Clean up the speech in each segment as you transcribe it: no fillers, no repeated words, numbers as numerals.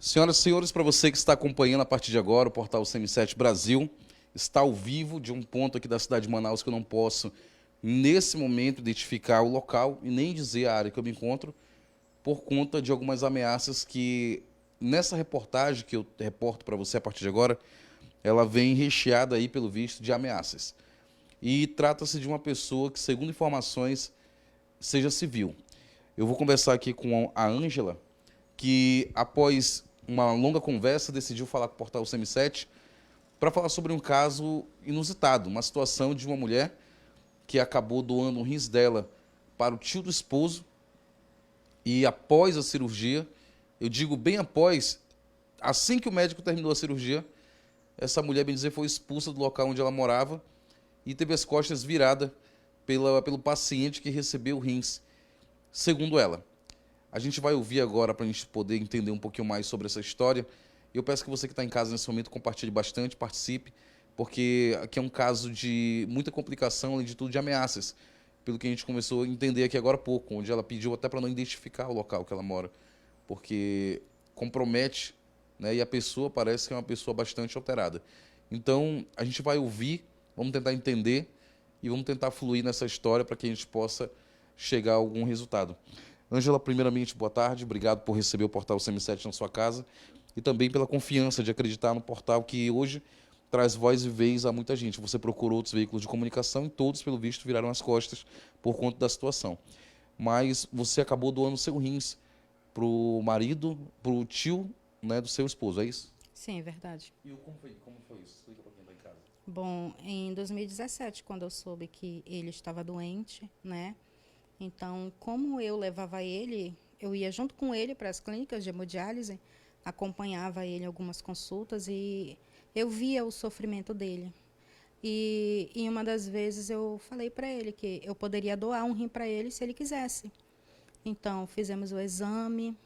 Senhoras e senhores, para você que está acompanhando a partir de agora, o portal CM7 Brasil está ao vivo de um ponto aqui da cidade de Manaus que eu não posso, nesse momento, identificar o local e nem dizer a área que eu me encontro, por conta de algumas ameaças que, nessa reportagem que eu reporto para você a partir de agora, ela vem recheada aí, pelo visto, de ameaças. E trata-se de uma pessoa que, segundo informações, seja civil. Eu vou conversar aqui com a Ângela, que após uma longa conversa decidiu falar com o portal CM7 para falar sobre um caso inusitado, uma situação de uma mulher que acabou doando um rins dela para o tio do esposo e após a cirurgia, eu digo bem após, assim que o médico terminou a cirurgia, essa mulher, bem dizer, foi expulsa do local onde ela morava e teve as costas viradas pelo paciente que recebeu o rins, segundo ela. A gente vai ouvir agora para a gente poder entender um pouquinho mais sobre essa história. Eu peço que você que está em casa nesse momento compartilhe bastante, participe, porque aqui é um caso de muita complicação, além de tudo de ameaças, pelo que a gente começou a entender aqui agora há pouco, onde ela pediu até para não identificar o local que ela mora, porque compromete, né, e a pessoa parece que é uma pessoa bastante alterada. Então, a gente vai ouvir, vamos tentar entender e vamos tentar fluir nessa história para que a gente possa chegar a algum resultado. Ângela, primeiramente, boa tarde. Obrigado por receber o portal CM7 na sua casa e também pela confiança de acreditar no portal que hoje traz voz e vez a muita gente. Você procurou outros veículos de comunicação e todos, pelo visto, viraram as costas por conta da situação. Mas você acabou doando seu rins para o marido, para o tio, né, do seu esposo, é isso? Sim, é verdade. E como foi isso? Explica para quem está em casa. Bom, em 2017, quando eu soube que ele estava doente, né? Então, como eu levava ele, eu ia junto com ele para as clínicas de hemodiálise, acompanhava ele em algumas consultas e eu via o sofrimento dele. E em uma das vezes eu falei para ele que eu poderia doar um rim para ele se ele quisesse. Então, fizemos o exame.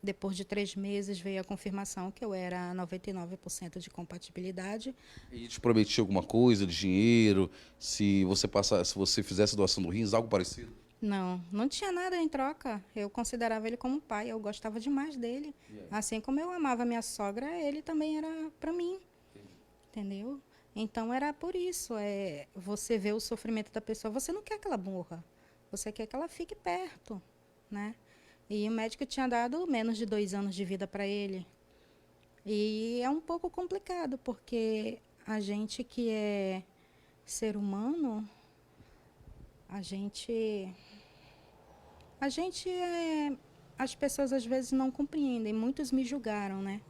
Depois de 3 meses veio a confirmação que eu era 99% de compatibilidade. E te prometia alguma coisa de dinheiro, se você fizesse doação do rins, algo parecido? Não, não tinha nada em troca. Eu considerava ele como pai, eu gostava demais dele. E aí? Assim como eu amava minha sogra, ele também era para mim, entendeu? Então era por isso, você vê o sofrimento da pessoa, você não quer que ela morra, você quer que ela fique perto, né? E o médico tinha dado menos de 2 anos de vida para ele. E é um pouco complicado, porque a gente que é ser humano, a gente A gente é. As pessoas às vezes não compreendem. Muitos me julgaram, né?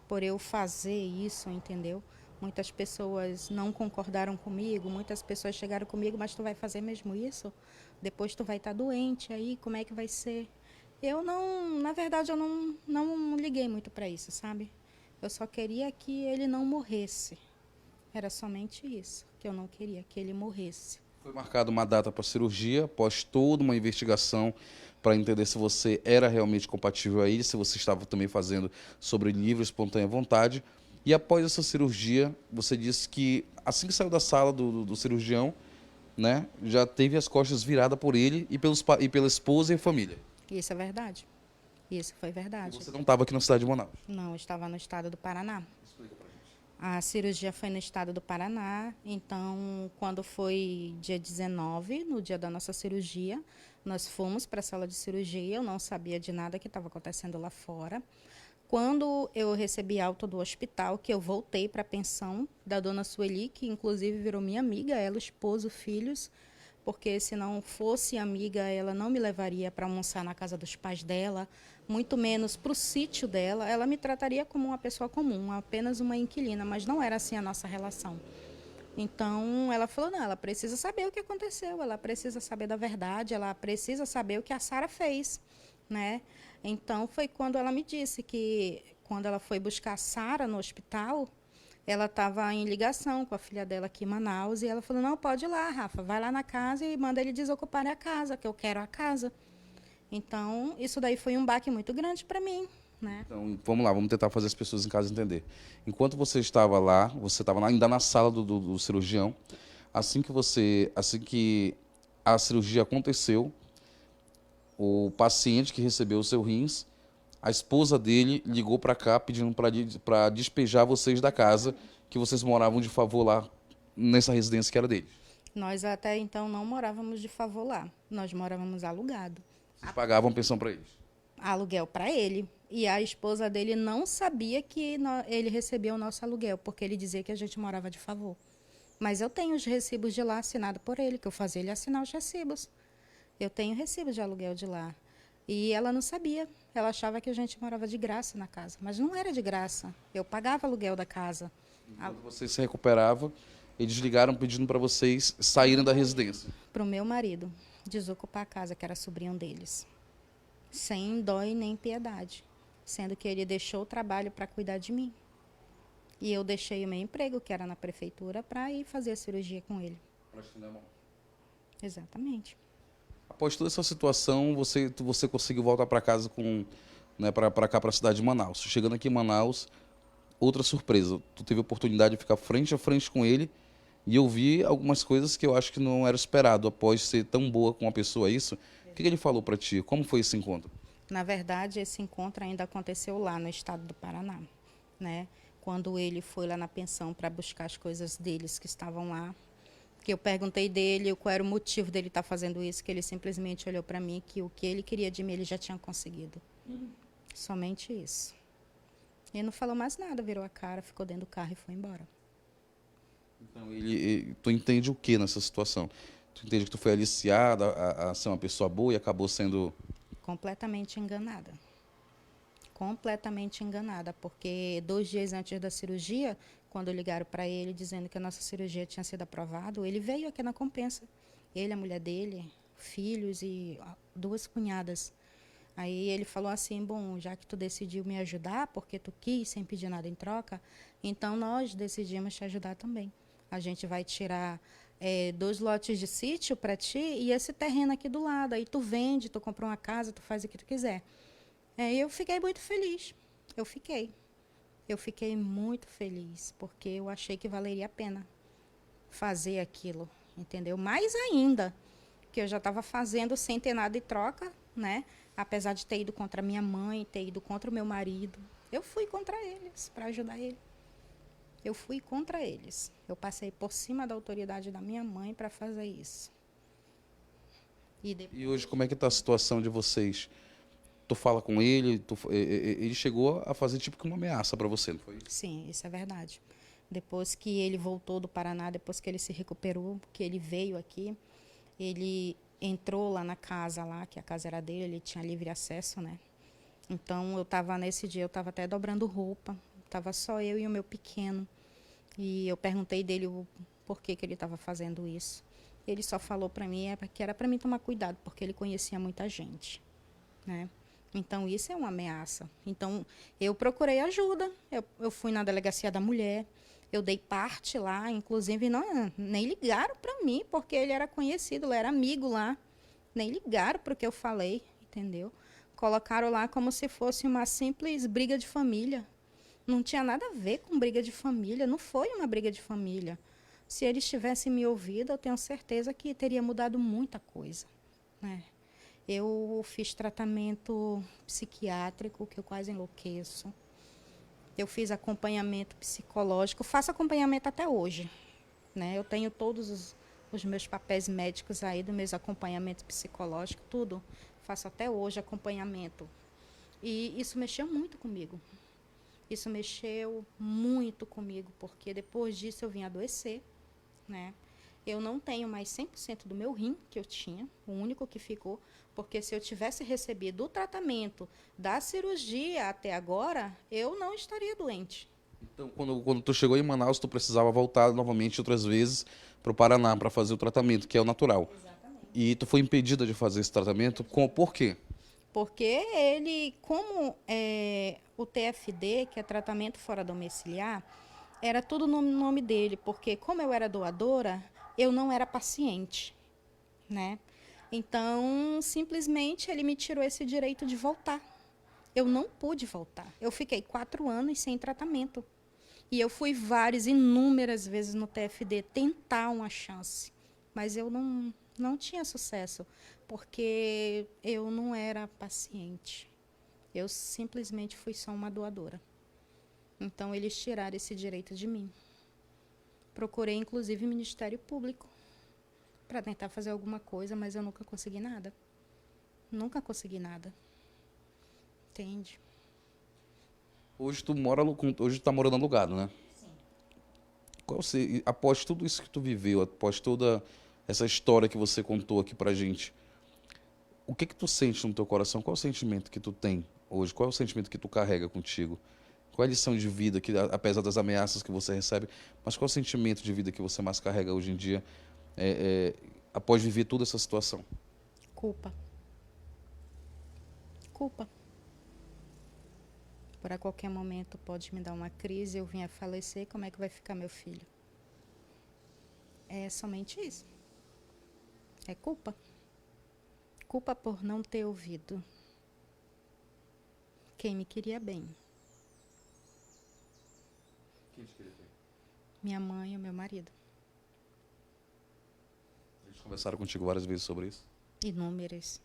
Por eu fazer isso, entendeu? Muitas pessoas não concordaram comigo. Muitas pessoas chegaram comigo, mas tu vai fazer mesmo isso? Depois tu vai estar doente aí, como é que vai ser? Eu não. Na verdade, eu não liguei muito para isso, sabe? Eu só queria que ele não morresse. Era somente isso que eu não queria, que ele morresse. Foi marcada uma data para cirurgia, após toda uma investigação para entender se você era realmente compatível a ele, se você estava também fazendo sobre livre e espontânea vontade. E após essa cirurgia, você disse que assim que saiu da sala do cirurgião, né, já teve as costas viradas por ele e pela esposa e família. Isso é verdade. Isso foi E verdade. você não estava aqui na cidade de Manaus. Não, eu estava no estado do Paraná. Explica pra gente. A cirurgia foi no estado do Paraná, então, quando foi dia 19, no dia da nossa cirurgia, nós fomos para a sala de cirurgia, eu não sabia de nada que estava acontecendo lá fora. Quando eu recebi alta do hospital, que eu voltei para a pensão da dona Sueli, que inclusive virou minha amiga, ela, esposo, filhos, porque se não fosse amiga, ela não me levaria para almoçar na casa dos pais dela, muito menos para o sítio dela. Ela me trataria como uma pessoa comum, apenas uma inquilina, mas não era assim a nossa relação. Então ela falou: não, ela precisa saber o que aconteceu, ela precisa saber da verdade, ela precisa saber o que a Sara fez, né? Então foi quando ela me disse que quando ela foi buscar a Sara no hospital, ela estava em ligação com a filha dela aqui em Manaus e ela falou: não, pode ir lá, Rafa, vai lá na casa e manda ele desocupar a casa, que eu quero a casa. Então, isso daí foi um baque muito grande para mim, né? Então, vamos lá, vamos tentar fazer as pessoas em casa entender. Enquanto você estava lá ainda na sala do cirurgião, assim que a cirurgia aconteceu, o paciente que recebeu o seu rins a esposa dele ligou para cá pedindo para despejar vocês da casa que vocês moravam de favor lá nessa residência que era dele. Nós até então não morávamos de favor lá. Nós morávamos alugado. Vocês pagavam pensão para eles. Aluguel para ele. E a esposa dele não sabia que ele recebia o nosso aluguel, porque ele dizia que a gente morava de favor. Mas eu tenho os recibos de lá assinados por ele, que eu fazia ele assinar os recibos. Eu tenho recibos de aluguel de lá. E ela não sabia. Ela achava que a gente morava de graça na casa. Mas não era de graça. Eu pagava aluguel da casa. Quando vocês se recuperavam, eles ligaram pedindo para vocês saírem da residência. Para o meu marido desocupar a casa, que era sobrinho deles. Sem dó e nem piedade. Sendo que ele deixou o trabalho para cuidar de mim. E eu deixei o meu emprego, que era na prefeitura, para ir fazer a cirurgia com ele. Para estender a mão. Exatamente. Após toda essa situação, você conseguiu voltar para casa né, para cá, para a cidade de Manaus. Chegando aqui em Manaus, outra surpresa. Tu teve a oportunidade de ficar frente a frente com ele e eu vi algumas coisas que eu acho que não era esperado após ser tão boa com uma pessoa. Isso? O que ele falou para ti? Como foi esse encontro? Na verdade, esse encontro ainda aconteceu lá no estado do Paraná, né? Quando ele foi lá na pensão para buscar as coisas deles que estavam lá. Que eu perguntei dele qual era o motivo dele estar fazendo isso, que ele simplesmente olhou para mim que o que ele queria de mim ele já tinha conseguido. Somente isso. Ele não falou mais nada, virou a cara, ficou dentro do carro e foi embora. Então, tu entende o que nessa situação? Tu entende que tu foi aliciada a ser uma pessoa boa e acabou sendo... Completamente enganada. Completamente enganada, porque 2 dias antes da cirurgia, quando ligaram para ele dizendo que a nossa cirurgia tinha sido aprovada, ele veio aqui na Compensa. Ele, a mulher dele, filhos e 2 cunhadas. Aí ele falou assim, bom, já que tu decidiu me ajudar, porque tu quis, sem pedir nada em troca, então nós decidimos te ajudar também. A gente vai tirar 2 lotes de sítio para ti e esse terreno aqui do lado. Aí tu vende, tu compra uma casa, tu faz o que tu quiser. Eu fiquei muito feliz. Eu fiquei muito feliz, porque eu achei que valeria a pena fazer aquilo, entendeu? Mais ainda, que eu já estava fazendo sem ter nada em troca, né? Apesar de ter ido contra minha mãe, ter ido contra o meu marido. Eu fui contra eles, para ajudar ele. Eu fui contra eles. Eu passei por cima da autoridade da minha mãe para fazer isso. E hoje, como é que está a situação de vocês? Tu fala com ele, ele chegou a fazer tipo que uma ameaça para você, não foi isso? Sim, isso é verdade. Depois que ele voltou do Paraná, depois que ele se recuperou, que ele veio aqui, ele entrou lá na casa, lá, que a casa era dele, ele tinha livre acesso, né? Então, nesse dia, eu estava até dobrando roupa, estava só eu e o meu pequeno. E eu perguntei dele o porquê que ele estava fazendo isso. Ele só falou para mim que era para mim tomar cuidado, porque ele conhecia muita gente, né? Então, isso é uma ameaça. Então, eu procurei ajuda. Eu fui na delegacia da mulher. Eu dei parte lá. Inclusive, nem ligaram para mim, porque ele era conhecido, ele era amigo lá. Nem ligaram para o que eu falei, entendeu? Colocaram lá como se fosse uma simples briga de família. Não tinha nada a ver com briga de família. Não foi uma briga de família. Se eles tivessem me ouvido, eu tenho certeza que teria mudado muita coisa, né? Eu fiz tratamento psiquiátrico, que eu quase enlouqueço. Eu fiz acompanhamento psicológico, faço acompanhamento até hoje, né? Eu tenho todos os meus papéis médicos aí, dos meus acompanhamentos psicológicos, tudo. Faço até hoje acompanhamento. E isso mexeu muito comigo. Isso mexeu muito comigo, porque depois disso eu vim adoecer, né? Eu não tenho mais 100% do meu rim que eu tinha, o único que ficou, porque se eu tivesse recebido o tratamento da cirurgia até agora, eu não estaria doente. Então, quando tu chegou em Manaus, tu precisava voltar novamente outras vezes para o Paraná para fazer o tratamento, que é o natural. Exatamente. E tu foi impedida de fazer esse tratamento, por quê? Porque ele, como o TFD, que é tratamento fora domiciliar, era tudo no nome dele, porque como eu era doadora, eu não era paciente, né? Então, simplesmente, ele me tirou esse direito de voltar. Eu não pude voltar. Eu fiquei 4 anos sem tratamento. E eu fui inúmeras vezes no TFD tentar uma chance. Mas eu não tinha sucesso, porque eu não era paciente. Eu simplesmente fui só uma doadora. Então, eles tiraram esse direito de mim. Procurei, inclusive, o Ministério Público para tentar fazer alguma coisa, mas eu nunca consegui nada. Nunca consegui nada. Entende? Hoje hoje tu tá morando alugado, né? Após tudo isso que tu viveu, após toda essa história que você contou aqui pra gente, o que que tu sente no teu coração? Qual é o sentimento que tu tem hoje? Qual é o sentimento que tu carrega contigo? Qual é a lição de vida que, apesar das ameaças que você recebe, mas qual é o sentimento de vida que você mais carrega hoje em dia, após viver toda essa situação? Culpa. Culpa. Por a qualquer momento pode me dar uma crise, eu vim a falecer, como é que vai ficar meu filho? É somente isso. É culpa. Culpa por não ter ouvido quem me queria bem. Quem te queria bem? Minha mãe e o meu marido. Eles conversaram contigo várias vezes sobre isso? Inúmeras.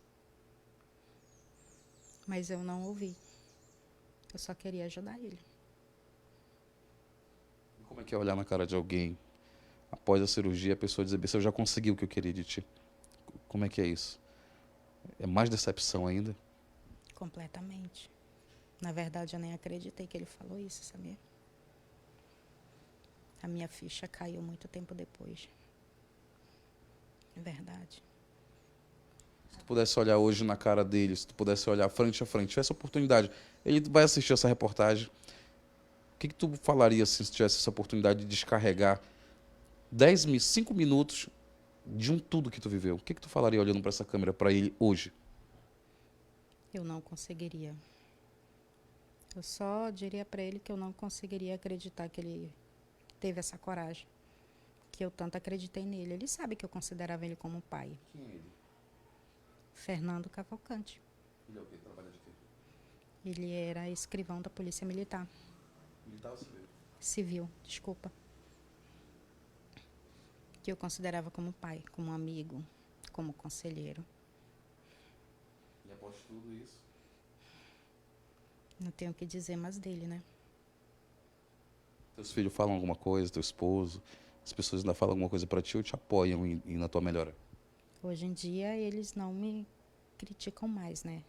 Mas eu não ouvi. Eu só queria ajudar ele. E como é que é olhar na cara de alguém, após a cirurgia, a pessoa dizer, "Bessa, eu já consegui o que eu queria de ti"? Como é que é isso? É mais decepção ainda? Completamente. Na verdade, eu nem acreditei que ele falou isso, sabia? A minha ficha caiu muito tempo depois. É verdade. Se tu pudesse olhar hoje na cara dele, se tu pudesse olhar frente a frente, tivesse oportunidade, ele vai assistir essa reportagem, o que que tu falaria assim, se tivesse essa oportunidade de descarregar 5 minutos de tudo que tu viveu? O que que tu falaria olhando para essa câmera para ele hoje? Eu não conseguiria. Eu só diria para ele que eu não conseguiria acreditar que ele teve essa coragem. Que eu tanto acreditei nele. Ele sabe que eu considerava ele como pai. Quem é ele? Fernando Cavalcante. Ele é o quê? Trabalha de quê? Ele era escrivão da Polícia Militar. Militar ou civil? Civil, desculpa. Que eu considerava como pai, como amigo, como conselheiro. E após tudo isso? Não tenho o que dizer mais dele, né? Teus filhos falam alguma coisa, teu esposo, as pessoas ainda falam alguma coisa para ti ou te apoiam na tua melhora? Hoje em dia eles não me criticam mais, né?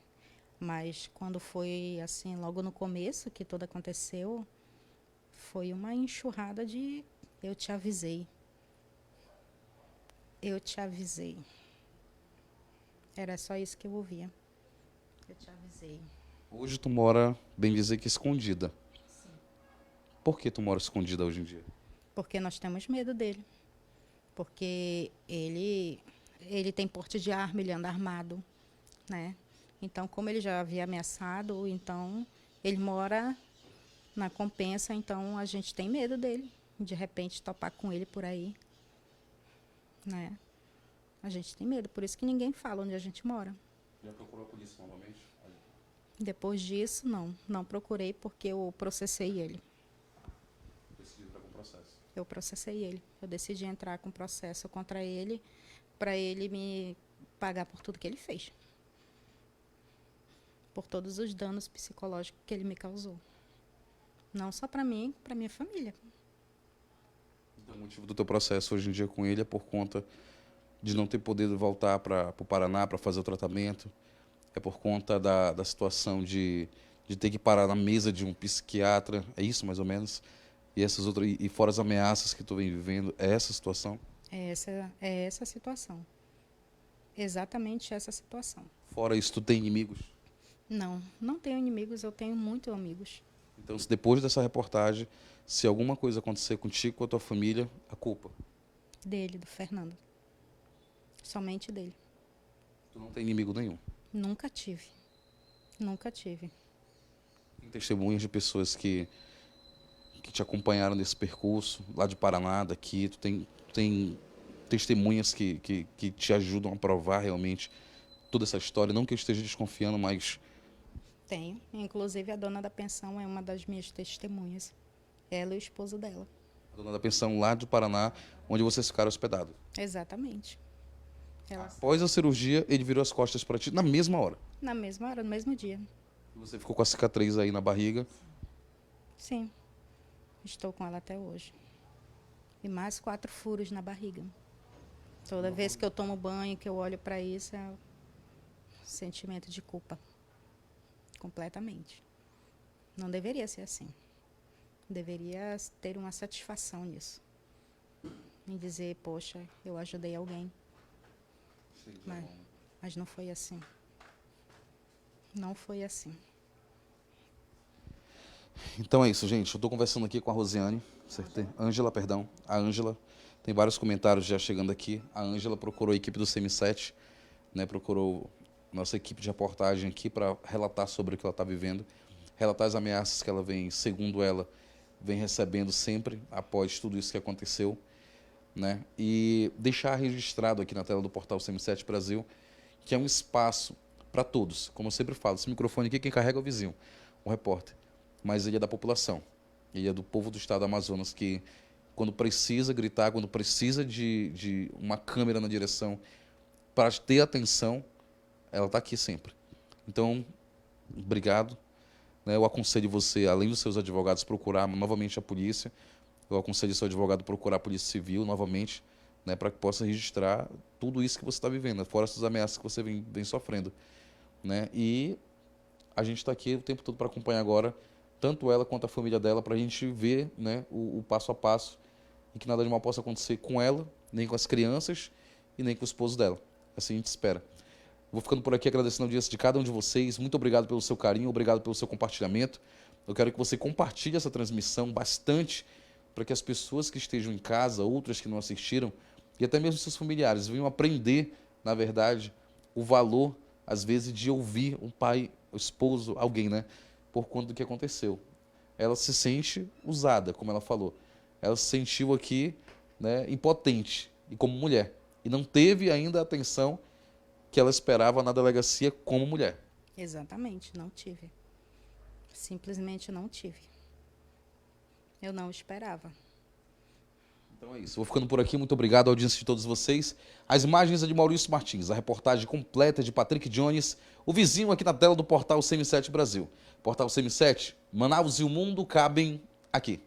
Mas quando foi assim, logo no começo que tudo aconteceu, foi uma enxurrada de eu te avisei. Eu te avisei. Era só isso que eu ouvia. Eu te avisei. Hoje tu mora, bem dizer que escondida. Sim. Por que tu mora escondida hoje em dia? Porque nós temos medo dele. Porque ele tem porte de arma, ele anda armado, né? Então, como ele já havia ameaçado, então ele mora na Compensa, então a gente tem medo dele, de repente topar com ele por aí, né? A gente tem medo, por isso que ninguém fala onde a gente mora. Já procurou a polícia novamente? Depois disso, não procurei porque eu processei ele. Decidiu entrar com processo. Eu processei ele. Eu decidi entrar com processo contra ele para ele me pagar por tudo que ele fez. Por todos os danos psicológicos que ele me causou. Não só para mim, para minha família. Então, o motivo do teu processo hoje em dia com ele é por conta de não ter podido voltar para o Paraná para fazer o tratamento? É por conta da situação de ter que parar na mesa de um psiquiatra? É isso, mais ou menos? E fora as ameaças que tu vem vivendo, é essa a situação? É essa a situação. Exatamente essa situação. Fora isso, tu tem inimigos? Não tenho inimigos, eu tenho muitos amigos. Então, se depois dessa reportagem, se alguma coisa acontecer contigo, com a tua família, a culpa? Dele, do Fernando. Somente dele. Tu não tem inimigo nenhum? Nunca tive. Nunca tive. Tem testemunhas de pessoas que te acompanharam nesse percurso, lá de Paraná, daqui, tu tem testemunhas que te ajudam a provar realmente toda essa história, não que eu esteja desconfiando, mas... Tenho. Inclusive, a dona da pensão é uma das minhas testemunhas. Ela e o esposo dela. A dona da pensão lá de Paraná, onde vocês ficaram hospedados. Exatamente. Após a cirurgia, ele virou as costas para ti na mesma hora. Na mesma hora, no mesmo dia. Você ficou com a cicatriz aí na barriga. Sim, estou com ela até hoje. E mais 4 furos na barriga. Toda vez que eu tomo banho, que eu olho para isso, é um sentimento de culpa. Completamente. Não deveria ser assim. Deveria ter uma satisfação nisso. Em dizer, poxa, eu ajudei alguém. Mas não foi assim. Não foi assim. Então é isso, gente. Eu estou conversando aqui com a Rosiane. Ângela, perdão. A Ângela. Tem vários comentários já chegando aqui. A Ângela procurou a equipe do CM7, né? Procurou nossa equipe de reportagem aqui para relatar sobre o que ela está vivendo. Relatar as ameaças que ela vem, segundo ela, vem recebendo sempre após tudo isso que aconteceu, né? E deixar registrado aqui na tela do portal CM7 Brasil que é um espaço para todos. Como eu sempre falo, esse microfone aqui quem carrega é o vizinho, o repórter. Mas ele é da população. Ele é do povo do estado do Amazonas que, quando precisa gritar, quando precisa de uma câmera na direção para ter atenção, ela está aqui sempre. Então, obrigado. Eu aconselho você, além dos seus advogados, procurar novamente a polícia. Eu aconselho o seu advogado procurar a Polícia Civil novamente, né, para que possa registrar tudo isso que você está vivendo, fora essas ameaças que você vem sofrendo. Né? E a gente está aqui o tempo todo para acompanhar agora, tanto ela quanto a família dela, para a gente ver, né, o passo a passo e que nada de mal possa acontecer com ela, nem com as crianças e nem com o esposo dela. Assim a gente espera. Vou ficando por aqui agradecendo a audiência de cada um de vocês. Muito obrigado pelo seu carinho, obrigado pelo seu compartilhamento. Eu quero que você compartilhe essa transmissão bastante para que as pessoas que estejam em casa, outras que não assistiram, e até mesmo seus familiares, venham aprender, na verdade, o valor, às vezes, de ouvir um pai, o esposo, alguém, né, por conta do que aconteceu. Ela se sente usada, como ela falou. Ela se sentiu aqui, né, impotente, e como mulher. E não teve ainda a atenção que ela esperava na delegacia como mulher. Exatamente, não tive. Simplesmente não tive. Eu não esperava. Então é isso. Vou ficando por aqui. Muito obrigado à audiência de todos vocês. As imagens é de Maurício Martins. A reportagem completa é de Patrick Jones, o vizinho aqui na tela do portal CM7 Brasil. Portal CM7, Manaus e o mundo cabem aqui.